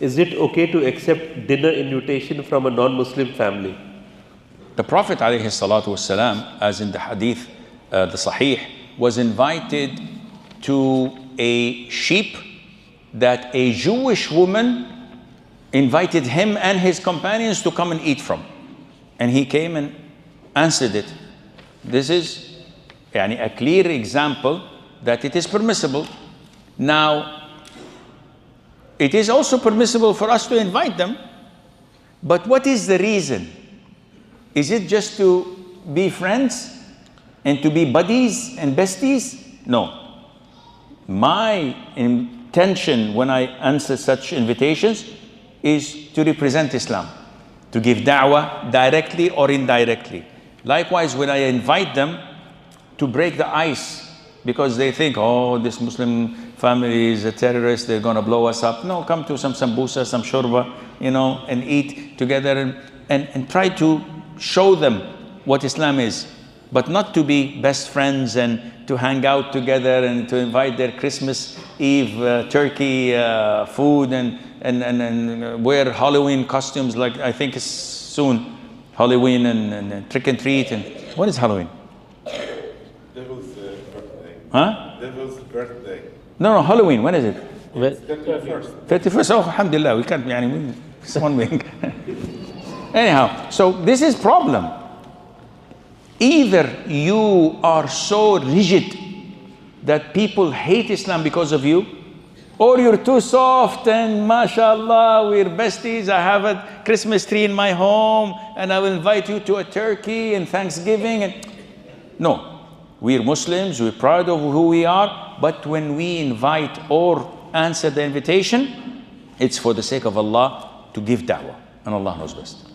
Is it okay to accept dinner invitation from a non-Muslim family? The Prophet ﷺ, as in the hadith, the Sahih, was invited to a sheep that a Jewish woman invited him and his companions to come and eat from. And he came and answered it. This is a clear example that it is permissible. Now, it is also permissible for us to invite them, but what is the reason? Is it just to be friends and to be buddies and besties? No. My intention when I answer such invitations is to represent Islam, to give da'wah directly or indirectly. Likewise, when I invite them, to break the ice, because they think, oh, this Muslim family is a terrorist, they're going to blow us up. No, come to some sambusa, some shorba, and eat together and try to show them what Islam is, but not to be best friends and to hang out together and to invite their Christmas Eve turkey food and wear Halloween costumes, like I think it's soon Halloween and trick and treat. And what is Halloween? Devil's birthday. Huh? Devil's birthday. No, Halloween, when is it? It's 31st. 31st, oh, alhamdulillah, we can't, it's one week. Anyhow, so this is problem. Either you are so rigid that people hate Islam because of you, or you're too soft and mashallah, we're besties, I have a Christmas tree in my home and I will invite you to a turkey and Thanksgiving. No, we're Muslims, we're proud of who we are, but when we invite or answer the invitation, it's for the sake of Allah to give da'wah, and Allah knows best.